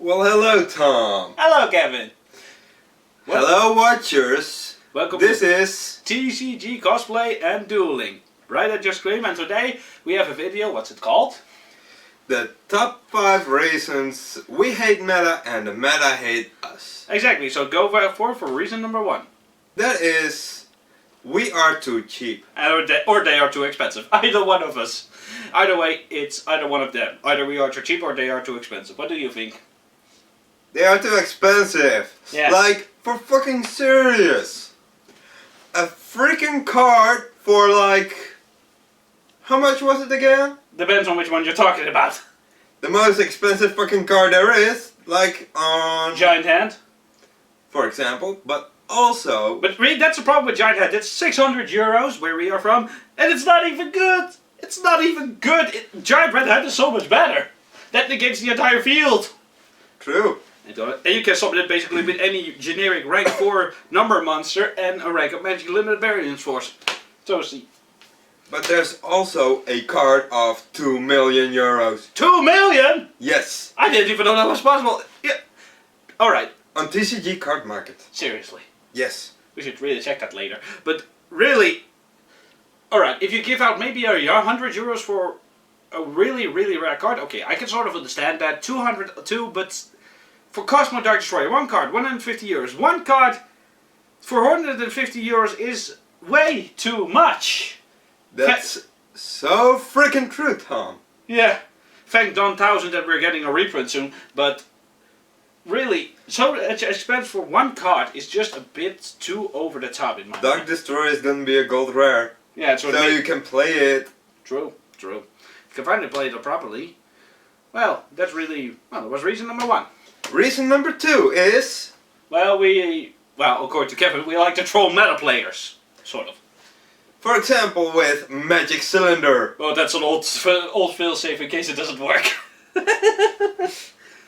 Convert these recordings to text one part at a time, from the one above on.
Well, hello, Tom. Hello, Kevin. Hello, watchers. Welcome This to is TCG Cosplay and Dueling. Right at your screen, and today we have a video. What's it called? the top 5 reasons we hate meta and the meta hate us. Exactly. So go for reason number 1. That is, we are too cheap. Or they are too expensive. Either one of us. Either way, it's either one of them. Either we are too cheap or they are too expensive. What do you think? They are too expensive. Yeah. Like, for fucking serious. A freaking card for like... How much was it again? Depends on which one you're talking about. The most expensive fucking card there is. Like on... Giant Hand. For example. But also... But really, that's the problem with Giant Hand. It's 600 euros where we are from. And it's not even good. It's not even good. Giant Red Hand is so much better. That negates the entire field. True. And you can summon it basically with any generic rank 4 number monster and a rank of magic limited variance force. So see. But there's also a card of 2 million euros. 2 million? Yes. I didn't even know that was possible. Yeah. Alright. On TCG card market. Seriously. Yes. We should really check that later. But really, alright, if you give out maybe 100 euros for a really, really rare card, okay, I can sort of understand that. 200 too, but for Cosmo Dark Destroyer, one card, 150 euros. One card for 150 euros is way too much. That's so freaking true, Tom. Yeah. Thank Don 1000 that we're getting a reprint soon, but really, so expense for one card is just a bit too over the top in my Dark mind. Destroyer is gonna be a gold rare. Yeah, it's so you can play it. True, true. If you can finally play it properly, well, that's really, well, that was reason number 1. Reason number 2 is... Well, according to Kevin, we like to troll meta players, sort of. For example, with Magic Cylinder. Well, that's an old fail-safe in case it doesn't work.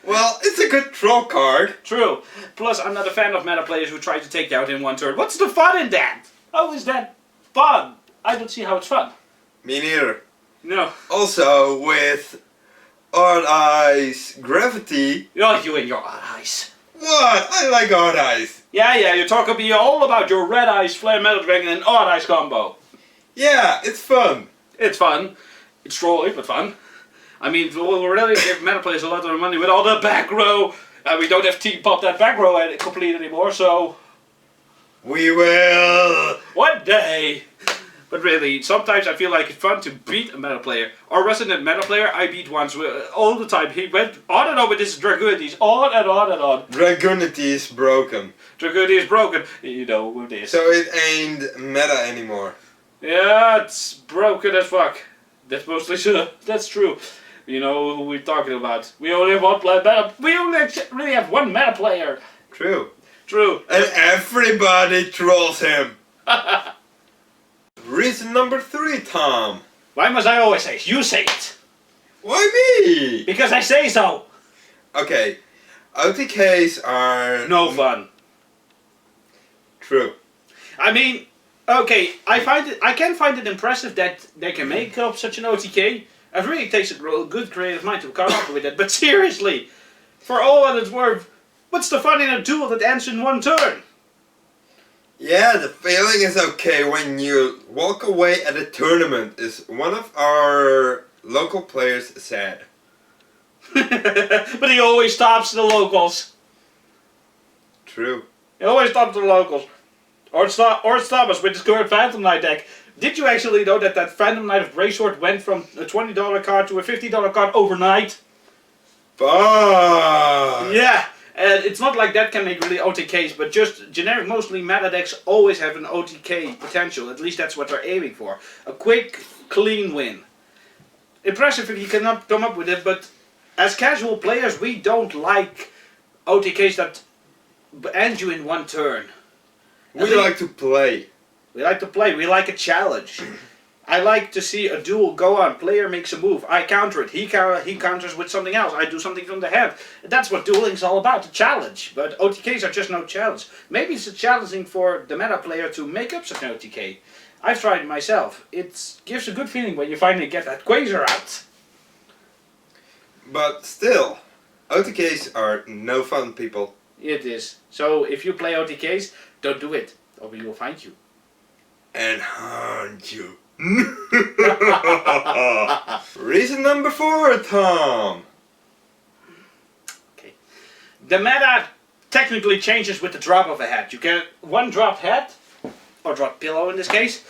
Well, it's a good troll card. True. Plus, I'm not a fan of meta players who try to take you out in one turn. What's the fun in that? How is that fun? I don't see how it's fun. Me neither. No. Also, with Odd Eyes Gravity. Oh, you and your odd eyes. What? I like Odd Eyes. Yeah, you're talking to me all about your red eyes, flare metal dragon, and odd eyes combo. Yeah, it's fun. It's fun. It's trolly, but fun. I mean, we'll really give meta players a lot of money with all the back row. We don't have to pop that back row complete anymore, so... We will. One day. But really, sometimes I feel like it's fun to beat a meta player. Our resident meta player, I beat once all the time. He went on and on with his Dragoonities, on and on and on. Dragoonity is broken. Dragoonity is broken. You know who it is. So it ain't meta anymore. Yeah, it's broken as fuck. That's mostly true. That's true. You know who we're talking about. We only have one meta. We only really have one meta player. True. True. And everybody trolls him. Reason number 3, Tom. Why must I always say it? You say it. Why me? Because I say so. Okay. OTKs are... No fun. True. I mean, okay, I can find it impressive that they can make up such an OTK. It really takes a good creative mind to come up with it. But seriously, for all that it's worth, what's the fun in a duel that ends in one turn? Yeah, the feeling is okay when you walk away at a tournament, is one of our local players said. But he always stops the locals. True. He always stops the locals. Or stop us with his current Phantom Knight deck. Did you actually know that Phantom Knight of Greysword went from a $20 card to a $50 card overnight? Fuck! Yeah, and it's not like that can make really OTKs, but just generic, mostly meta decks always have an OTK potential. At least that's what they're aiming for. A quick, clean win. Impressive if you cannot come up with it, but as casual players, we don't like OTKs that end you in one turn. We like to play. We like to play. We like a challenge. I like to see a duel go on. Player makes a move. I counter it. He counters with something else. I do something from the hand. That's what dueling's all about, a challenge. But OTKs are just no challenge. Maybe it's challenging for the meta player to make up such an OTK. I've tried it myself. It gives a good feeling when you finally get that Quasar out. But still, OTKs are no fun, people. It is. So if you play OTKs, don't do it, or we will find you. And haunt you. Reason number 4, Tom. Okay. The meta technically changes with the drop of a hat. You get one dropped hat, or dropped pillow in this case,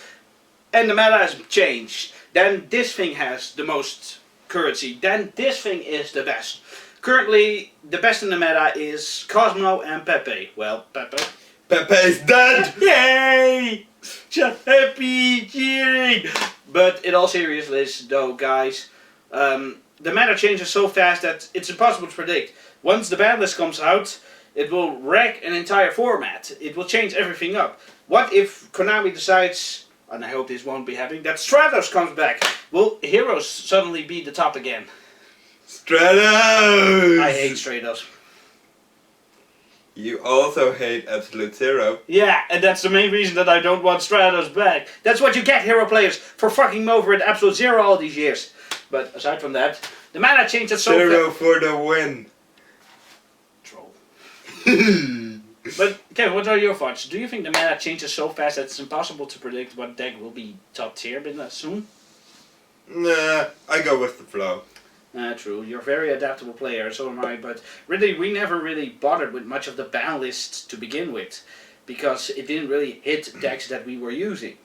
and the meta has changed. Then this thing has the most currency. Then this thing is the best. Currently, the best in the meta is Cosmo and Pepe. Well, Pepe. Pepe's dead! Yay! Just happy cheering! But in all seriousness, though, guys, the meta changes so fast that it's impossible to predict. Once the ban list comes out, it will wreck an entire format. It will change everything up. What if Konami decides, and I hope this won't be happening, that Stratos comes back? Will Heroes suddenly be the top again? Stratos! I hate Stratos. You also hate Absolute Zero. Yeah, and that's the main reason that I don't want Stratos back. That's what you get, hero players, for fucking me over at Absolute Zero all these years. But aside from that, the meta changes so Zero for the win. Troll. But Kevin, what are your thoughts? Do you think the meta changes so fast that it's impossible to predict what deck will be top tier soon? Nah, I go with the flow. True. You're a very adaptable player, so am I, but really, we never really bothered with much of the ban list to begin with, because it didn't really hit decks that we were using.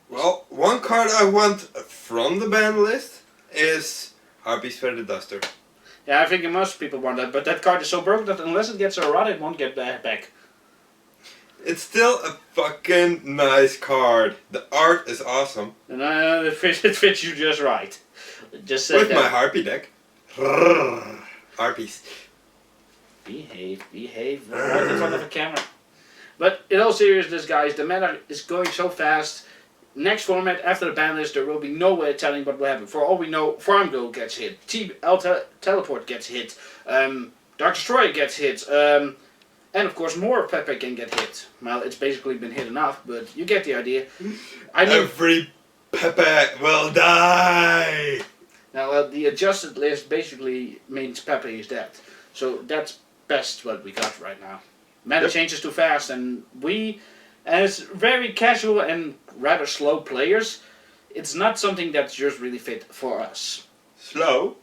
Well, one card I want from the ban list is Harpy's Feather Duster. Yeah, I think most people want that, but that card is so broken that unless it gets a run, it won't get back. It's still a fucking nice card. The art is awesome. And it fits you just right. Just said With that. my Harpy deck. Harpies. Behave right in front of the camera. But in all seriousness, guys, the meta is going so fast. Next format, after the ban list, there will be no way of telling what will happen. For all we know, Farm Girl gets hit, Teleport gets hit, Dark Destroyer gets hit, and of course more Pepe can get hit. Well, it's basically been hit enough, but you get the idea. Every Pepe will die! Now, the adjusted list basically means Pepe is dead. So that's best what we got right now. Meta changes too fast, and we, as very casual and rather slow players, it's not something that's just really fit for us. Slow?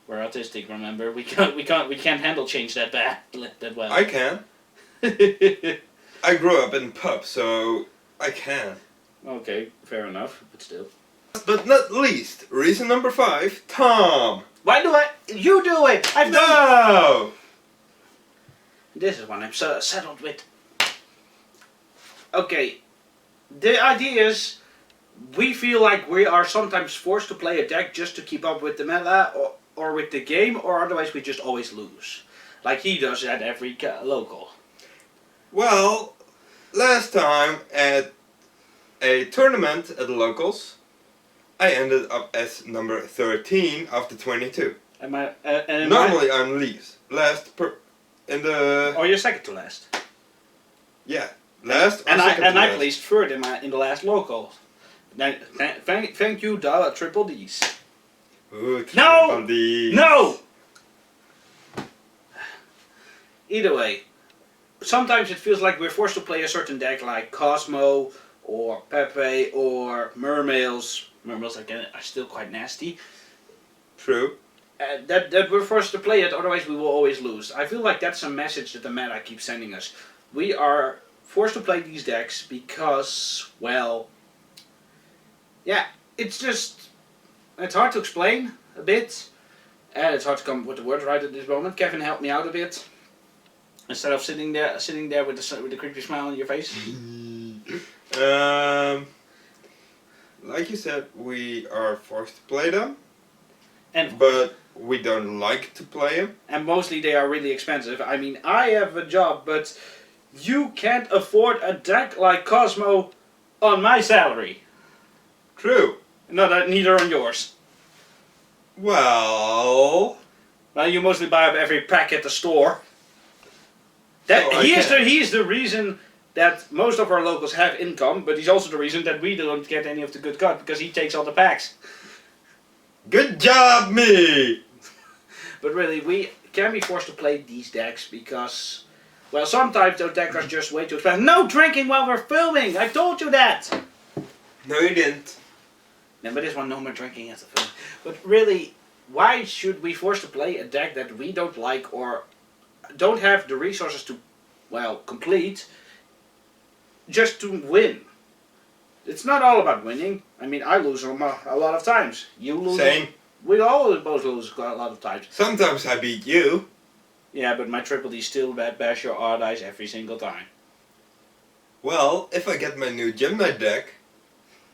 We're autistic, remember? We can't handle change that well. I can. I grew up in pub, so I can. Okay, fair enough, but still. But not least, reason number 5, Tom. Why do you do it? I've done No! This is one I'm so settled with. Okay, the idea is we feel like we are sometimes forced to play a deck just to keep up with the meta or with the game, or otherwise we just always lose. Like he does at every local. Well, last time at a tournament at the locals, I ended up as number 13 of the 22. Normally I'm last in the... Or you're second to last. Yeah, last or and second I to last. placed third in the last local. Thank you, Triple D's. Ooh, No! Ds. No! Either way, sometimes it feels like we're forced to play a certain deck like Cosmo or Pepe or Mermails. Mermails are still quite nasty. True. That we're forced to play it, otherwise we will always lose. I feel like that's a message that the meta keeps sending us. We are forced to play these decks because, well, yeah, it's hard to explain a bit, and it's hard to come with the words right at this moment. Kevin, help me out a bit. Instead of sitting there with the creepy smile on your face. Like you said, we are forced to play them, And but we don't like to play them. And mostly they are really expensive. I mean, I have a job, but you can't afford a deck like Cosmo on my salary. True. No, neither on yours. Well, You mostly buy up every pack at the store. He's the reason that most of our locals have income, but he's also the reason that we don't get any of the good cut, because he takes all the packs. good job, me! But really, we can be forced to play these decks because, well, sometimes those decks are just way too expensive. No drinking while we're filming! I told you that! No, you didn't. No, but this one, no more drinking as a film. But really, why should we force to play a deck that we don't like or don't have the resources to, well, complete, just to win? It's not all about winning. I mean, I lose a lot of times. You lose. Same. We all both lose a lot of times. Sometimes I beat you. Yeah, but my triple D still bash your R dice every single time. Well, if I get my new Gem Knight deck.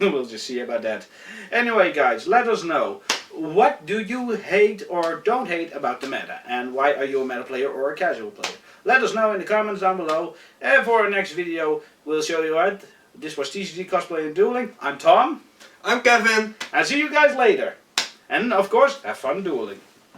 We'll just see about that. Anyway, guys, let us know. What do you hate or don't hate about the meta? And why are you a meta player or a casual player? Let us know in the comments down below. And for our next video, we'll show you what. This was TCG Cosplay and Dueling. I'm Tom. I'm Kevin. I'll see you guys later. And of course, have fun dueling.